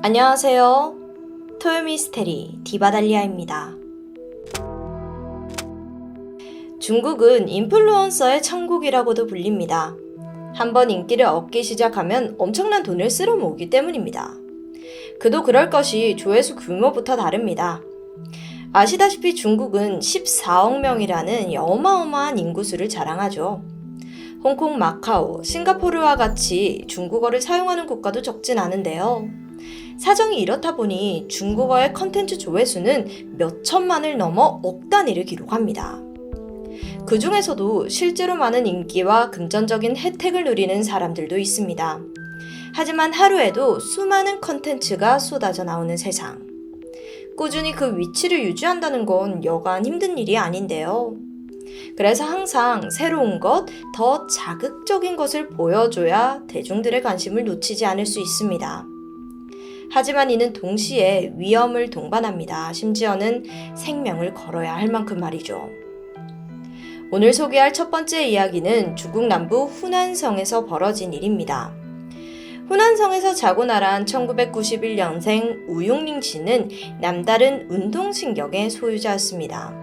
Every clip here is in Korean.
안녕하세요. 토요미스테리 디바달리아입니다. 중국은 인플루언서의 천국이라고도 불립니다. 한번 인기를 얻기 시작하면 엄청난 돈을 쓸어 모으기 때문입니다. 그도 그럴 것이 조회수 규모부터 다릅니다. 아시다시피 중국은 14억 명이라는 어마어마한 인구수를 자랑하죠. 홍콩, 마카오, 싱가포르와 같이 중국어를 사용하는 국가도 적진 않은데요. 사정이 이렇다 보니 중국어의 컨텐츠 조회수는 몇 천만을 넘어 억 단위를 기록합니다. 그 중에서도 실제로 많은 인기와 금전적인 혜택을 누리는 사람들도 있습니다. 하지만 하루에도 수많은 컨텐츠가 쏟아져 나오는 세상. 꾸준히 그 위치를 유지한다는 건 여간 힘든 일이 아닌데요. 그래서 항상 새로운 것, 더 자극적인 것을 보여줘야 대중들의 관심을 놓치지 않을 수 있습니다. 하지만 이는 동시에 위험을 동반합니다. 심지어는 생명을 걸어야 할 만큼 말이죠. 오늘 소개할 첫 번째 이야기는 중국 남부 후난성에서 벌어진 일입니다. 후난성에서 자고 날아한 1991년생 우용링 씨는 남다른 운동신경의 소유자였습니다.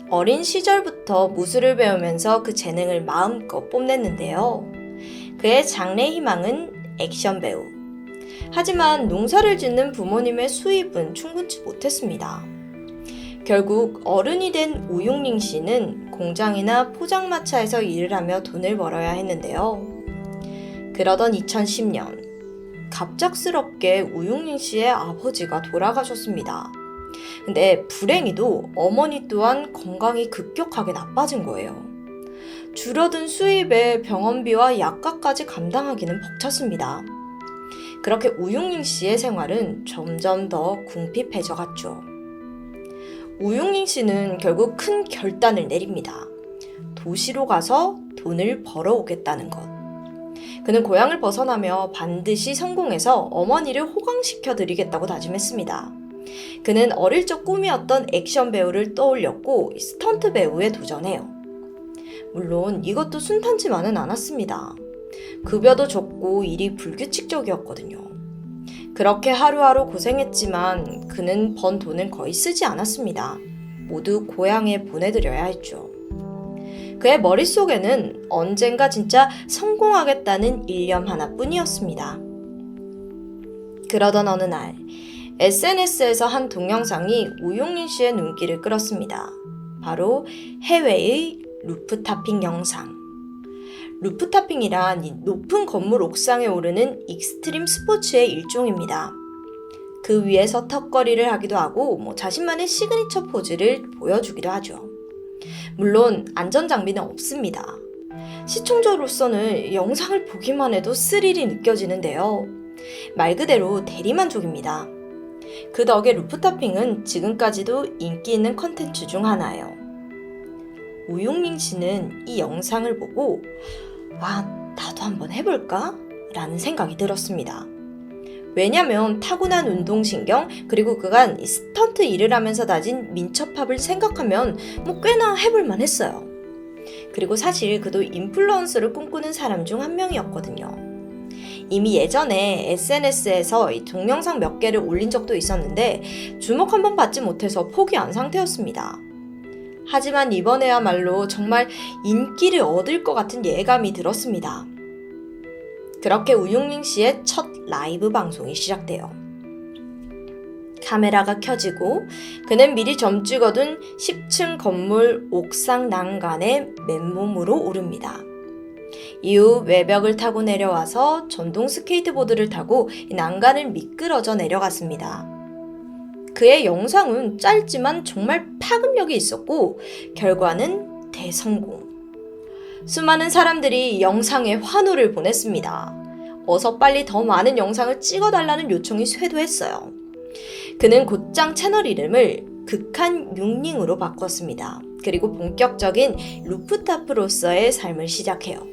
어린 시절부터 무술을 배우면서 그 재능을 마음껏 뽐냈는데요. 그의 장래 희망은 액션 배우. 하지만 농사를 짓는 부모님의 수입은 충분치 못했습니다. 결국 어른이 된 우용링 씨는 공장이나 포장마차에서 일을 하며 돈을 벌어야 했는데요. 그러던 2010년, 갑작스럽게 우용링 씨의 아버지가 돌아가셨습니다. 근데 불행히도 어머니 또한 건강이 급격하게 나빠진 거예요. 줄어든 수입에 병원비와 약값까지 감당하기는 벅찼습니다. 그렇게 우용링 씨의 생활은 점점 더 궁핍해져 갔죠. 우용링 씨는 결국 큰 결단을 내립니다. 도시로 가서 돈을 벌어오겠다는 것. 그는 고향을 벗어나며 반드시 성공해서 어머니를 호강시켜 드리겠다고 다짐했습니다. 그는 어릴 적 꿈이었던 액션 배우를 떠올렸고 스턴트 배우에 도전해요. 물론 이것도 순탄치만은 않았습니다. 급여도 적고 일이 불규칙적이었거든요. 그렇게 하루하루 고생했지만 그는 번 돈을 거의 쓰지 않았습니다. 모두 고향에 보내드려야 했죠. 그의 머릿속에는 언젠가 진짜 성공하겠다는 일념 하나뿐이었습니다. 그러던 어느 날 SNS에서 한 동영상이 우용린 씨의 눈길을 끌었습니다. 바로 해외의 루프탑핑 영상. 루프탑핑이란 높은 건물 옥상에 오르는 익스트림 스포츠의 일종입니다. 그 위에서 턱걸이를 하기도 하고 자신만의 시그니처 포즈를 보여주기도 하죠. 물론 안전장비는 없습니다. 시청자로서는 영상을 보기만 해도 스릴이 느껴지는데요. 말 그대로 대리만족입니다. 그 덕에 루프탑핑은 지금까지도 인기 있는 컨텐츠 중 하나예요. 우용링 씨는 이 영상을 보고 나도 한번 해볼까? 라는 생각이 들었습니다. 왜냐면 타고난 운동신경 그리고 그간 스턴트 일을 하면서 다진 민첩함을 생각하면 꽤나 해볼만 했어요. 그리고 사실 그도 인플루언서를 꿈꾸는 사람 중 한 명이었거든요. 이미 예전에 SNS에서 동영상 몇 개를 올린 적도 있었는데 주목 한번 받지 못해서 포기한 상태였습니다. 하지만 이번에야말로 정말 인기를 얻을 것 같은 예감이 들었습니다. 그렇게 우용링 씨의 첫 라이브 방송이 시작돼요. 카메라가 켜지고 그는 미리 점 찍어둔 10층 건물 옥상 난간에 맨몸으로 오릅니다. 이후 외벽을 타고 내려와서 전동 스케이트보드를 타고 난간을 미끄러져 내려갔습니다. 그의 영상은 짧지만 정말 파급력이 있었고 결과는 대성공. 수많은 사람들이 영상에 환호를 보냈습니다. 어서 빨리 더 많은 영상을 찍어달라는 요청이 쇄도했어요. 그는 곧장 채널 이름을 극한 융링으로 바꿨습니다. 그리고 본격적인 루프탑으로서의 삶을 시작해요.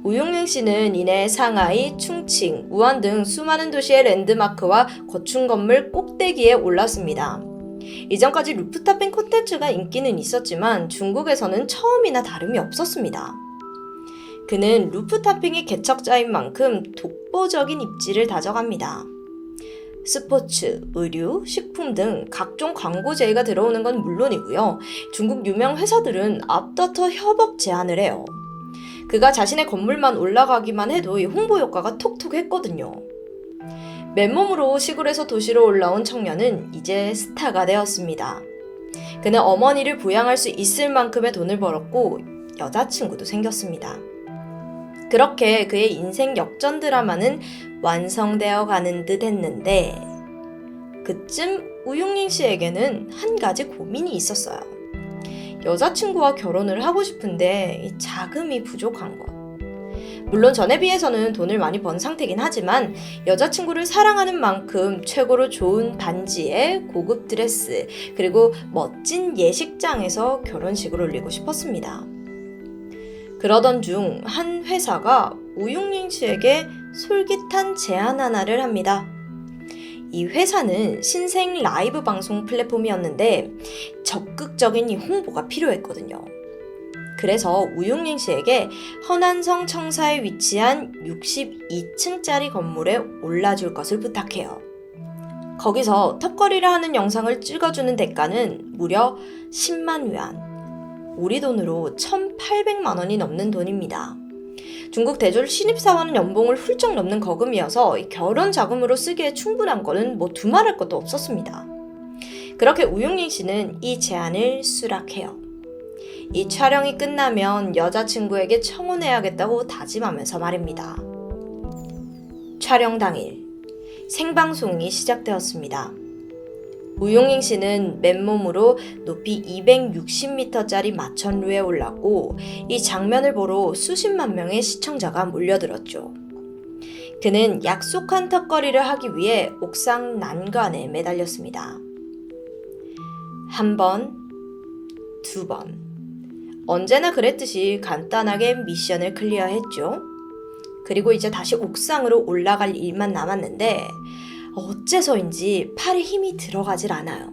우용링 씨는 이내 상하이, 충칭, 우한 등 수많은 도시의 랜드마크와 거충 건물 꼭대기에 올랐습니다. 이전까지 루프탑핑 콘텐츠가 인기는 있었지만 중국에서는 처음이나 다름이 없었습니다. 그는 루프탑핑의 개척자인 만큼 독보적인 입지를 다져갑니다. 스포츠, 의류, 식품 등 각종 광고 제의가 들어오는 건 물론이고요. 중국 유명 회사들은 앞다퉈 협업 제안을 해요. 그가 자신의 건물만 올라가기만 해도 이 홍보 효과가 톡톡 했거든요. 맨몸으로 시골에서 도시로 올라온 청년은 이제 스타가 되었습니다. 그는 어머니를 부양할 수 있을 만큼의 돈을 벌었고 여자친구도 생겼습니다. 그렇게 그의 인생 역전 드라마는 완성되어 가는 듯 했는데 그쯤 우용링 씨에게는 한 가지 고민이 있었어요. 여자친구와 결혼을 하고 싶은데 자금이 부족한 것. 물론 전에 비해서는 돈을 많이 번 상태긴 하지만 여자친구를 사랑하는 만큼 최고로 좋은 반지에 고급 드레스 그리고 멋진 예식장에서 결혼식을 올리고 싶었습니다. 그러던 중 한 회사가 우용링 씨에게 솔깃한 제안 하나를 합니다. 이 회사는 신생 라이브 방송 플랫폼이었는데 적극적인 이 홍보가 필요했거든요. 그래서 우용링 씨에게 허난성 청사에 위치한 62층짜리 건물에 올라줄 것을 부탁해요. 거기서 턱걸이를 하는 영상을 찍어주는 대가는 무려 10만 위안. 우리 돈으로 1,800만 원이 넘는 돈입니다. 중국 대졸 신입사원은 연봉을 훌쩍 넘는 거금이어서 결혼 자금으로 쓰기에 충분한 거는 두말할 것도 없었습니다. 그렇게 우용링 씨는 이 제안을 수락해요. 이 촬영이 끝나면 여자친구에게 청혼해야겠다고 다짐하면서 말입니다. 촬영 당일 생방송이 시작되었습니다. 우용링 씨는 맨몸으로 높이 260m짜리 마천루에 올랐고 이 장면을 보러 수십만 명의 시청자가 몰려들었죠. 그는 약속한 턱걸이를 하기 위해 옥상 난간에 매달렸습니다. 한 번, 두 번. 언제나 그랬듯이 간단하게 미션을 클리어했죠. 그리고 이제 다시 옥상으로 올라갈 일만 남았는데 어째서인지 팔에 힘이 들어가질 않아요.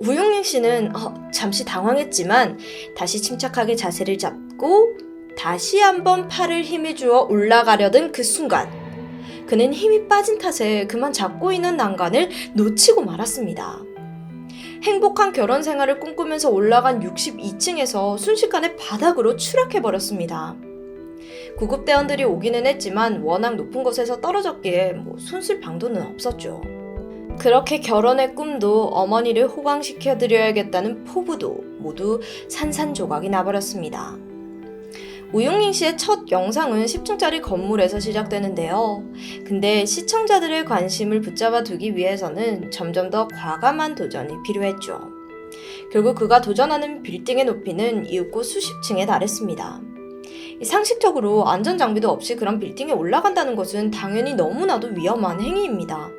우용링 씨는 잠시 당황했지만 다시 침착하게 자세를 잡고 다시 한번 팔을 힘을 주어 올라가려던 그 순간 그는 힘이 빠진 탓에 그만 잡고 있는 난간을 놓치고 말았습니다. 행복한 결혼 생활을 꿈꾸면서 올라간 62층에서 순식간에 바닥으로 추락해버렸습니다. 구급대원들이 오기는 했지만 워낙 높은 곳에서 떨어졌기에 손쓸 방도는 없었죠. 그렇게 결혼의 꿈도 어머니를 호강시켜드려야겠다는 포부도 모두 산산조각이 나버렸습니다. 우용링 씨의 첫 영상은 10층짜리 건물에서 시작되는데요. 근데 시청자들의 관심을 붙잡아 두기 위해서는 점점 더 과감한 도전이 필요했죠. 결국 그가 도전하는 빌딩의 높이는 이윽고 수십 층에 달했습니다. 상식적으로 안전장비도 없이 그런 빌딩에 올라간다는 것은 당연히 너무나도 위험한 행위입니다.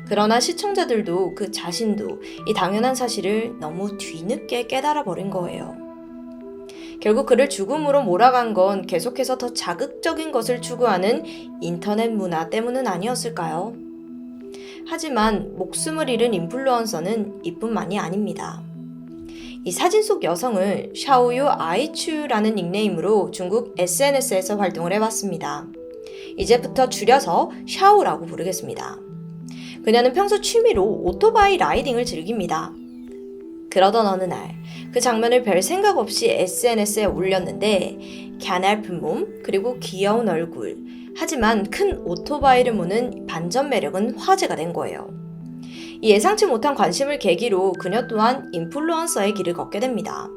그러나 시청자들도 그 자신도 이 당연한 사실을 너무 뒤늦게 깨달아 버린 거예요. 결국 그를 죽음으로 몰아간 건 계속해서 더 자극적인 것을 추구하는 인터넷 문화 때문은 아니었을까요? 하지만 목숨을 잃은 인플루언서는 이뿐만이 아닙니다. 이 사진 속 여성을 샤오유 아이츄라는 닉네임으로 중국 SNS에서 활동을 해왔습니다. 이제부터 줄여서 샤오라고 부르겠습니다. 그녀는 평소 취미로 오토바이 라이딩을 즐깁니다. 그러던 어느 날 그 장면을 별 생각 없이 SNS에 올렸는데 갸냘픈 몸 그리고 귀여운 얼굴 하지만 큰 오토바이를 모는 반전 매력은 화제가 된 거예요. 이 예상치 못한 관심을 계기로 그녀 또한 인플루언서의 길을 걷게 됩니다.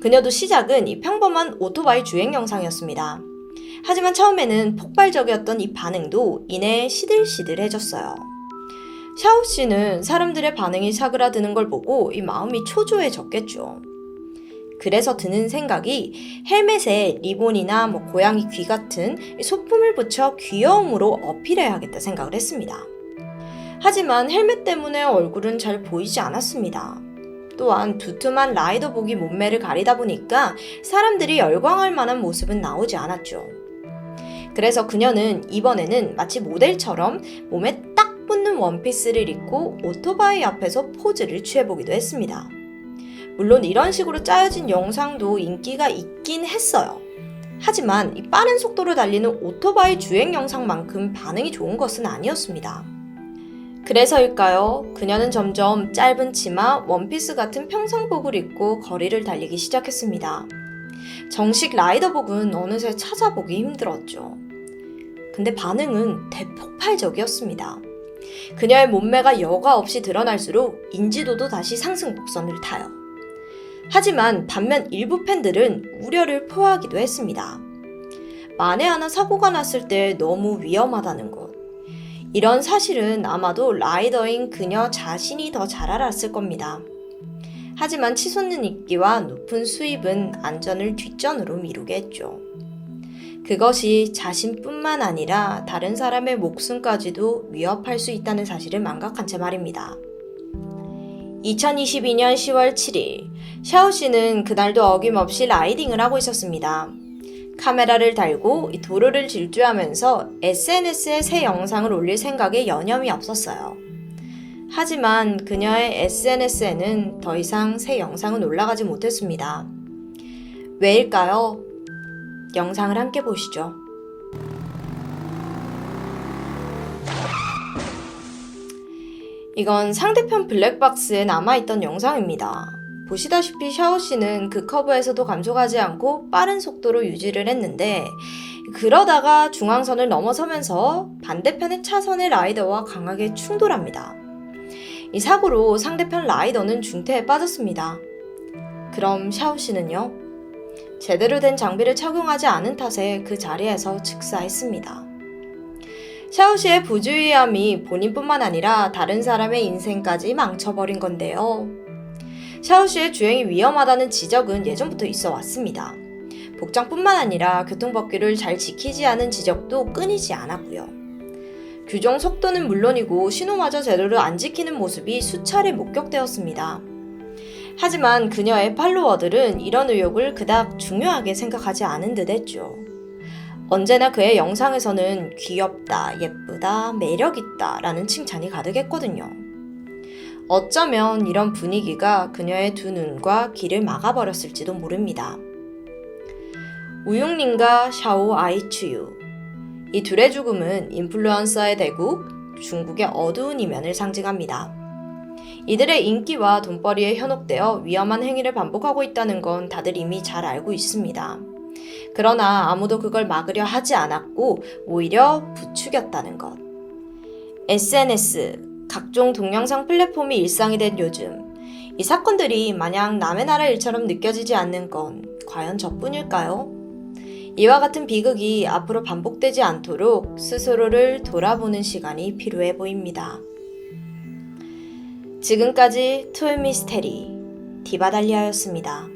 그녀도 시작은 이 평범한 오토바이 주행 영상이었습니다. 하지만 처음에는 폭발적이었던 이 반응도 이내 시들시들해졌어요. 샤오 씨는 사람들의 반응이 사그라드는 걸 보고 이 마음이 초조해졌겠죠. 그래서 드는 생각이 헬멧에 리본이나 고양이 귀 같은 소품을 붙여 귀여움으로 어필해야겠다 생각을 했습니다. 하지만 헬멧 때문에 얼굴은 잘 보이지 않았습니다. 또한 두툼한 라이더복이 몸매를 가리다 보니까 사람들이 열광할 만한 모습은 나오지 않았죠. 그래서 그녀는 이번에는 마치 모델처럼 몸에 딱 붙는 원피스를 입고 오토바이 앞에서 포즈를 취해보기도 했습니다. 물론 이런 식으로 짜여진 영상도 인기가 있긴 했어요. 하지만 이 빠른 속도로 달리는 오토바이 주행 영상만큼 반응이 좋은 것은 아니었습니다. 그래서일까요? 그녀는 점점 짧은 치마, 원피스 같은 평상복을 입고 거리를 달리기 시작했습니다. 정식 라이더복은 어느새 찾아보기 힘들었죠. 근데 반응은 대폭발적이었습니다. 그녀의 몸매가 여과 없이 드러날수록 인지도도 다시 상승 곡선을 타요. 하지만 반면 일부 팬들은 우려를 표하기도 했습니다. 만에 하나 사고가 났을 때 너무 위험하다는 것. 이런 사실은 아마도 라이더인 그녀 자신이 더 잘 알았을 겁니다. 하지만 치솟는 인기와 높은 수입은 안전을 뒷전으로 미루게 했죠. 그것이 자신뿐만 아니라 다른 사람의 목숨까지도 위협할 수 있다는 사실을 망각한 채 말입니다. 2022년 10월 7일, 샤오 씨는 그날도 어김없이 라이딩을 하고 있었습니다. 카메라를 달고 도로를 질주하면서 SNS에 새 영상을 올릴 생각에 여념이 없었어요. 하지만 그녀의 SNS에는 더 이상 새 영상은 올라가지 못했습니다. 왜일까요? 영상을 함께 보시죠. 이건 상대편 블랙박스에 남아있던 영상입니다. 보시다시피 샤오 씨는 그 커브에서도 감속하지 않고 빠른 속도로 유지를 했는데 그러다가 중앙선을 넘어서면서 반대편의 차선의 라이더와 강하게 충돌합니다. 이 사고로 상대편 라이더는 중태에 빠졌습니다. 그럼 샤오 씨는요? 제대로 된 장비를 착용하지 않은 탓에 그 자리에서 즉사했습니다. 샤오 씨의 부주의함이 본인뿐만 아니라 다른 사람의 인생까지 망쳐버린 건데요. 샤오 씨의 주행이 위험하다는 지적은 예전부터 있어 왔습니다. 복장뿐만 아니라 교통법규를 잘 지키지 않은 지적도 끊이지 않았고요. 규정 속도는 물론이고 신호마저 제대로 안 지키는 모습이 수차례 목격되었습니다. 하지만 그녀의 팔로워들은 이런 의혹을 그닥 중요하게 생각하지 않은 듯 했죠. 언제나 그의 영상에서는 귀엽다, 예쁘다, 매력있다 라는 칭찬이 가득했거든요. 어쩌면 이런 분위기가 그녀의 두 눈과 길을 막아버렸을지도 모릅니다. 우융린과 샤오 아이추유. 이 둘의 죽음은 인플루언서의 대국, 중국의 어두운 이면을 상징합니다. 이들의 인기와 돈벌이에 현혹되어 위험한 행위를 반복하고 있다는 건 다들 이미 잘 알고 있습니다. 그러나 아무도 그걸 막으려 하지 않았고 오히려 부추겼다는 것. SNS, 각종 동영상 플랫폼이 일상이 된 요즘, 이 사건들이 마냥 남의 나라 일처럼 느껴지지 않는 건 과연 저뿐일까요? 이와 같은 비극이 앞으로 반복되지 않도록 스스로를 돌아보는 시간이 필요해 보입니다. 지금까지 토요미스테리 디바달리아였습니다.